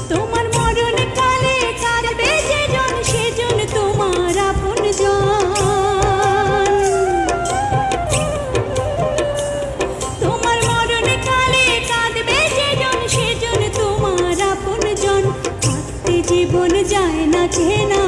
তোমার মরণ কালে কাঁদবে যেজন সেজন তোমার আপনজন। তোমার মরণ কালে কাঁদবে যেজন সেজন তোমার আপনজন। থাকতে জীবন যায় না চেনা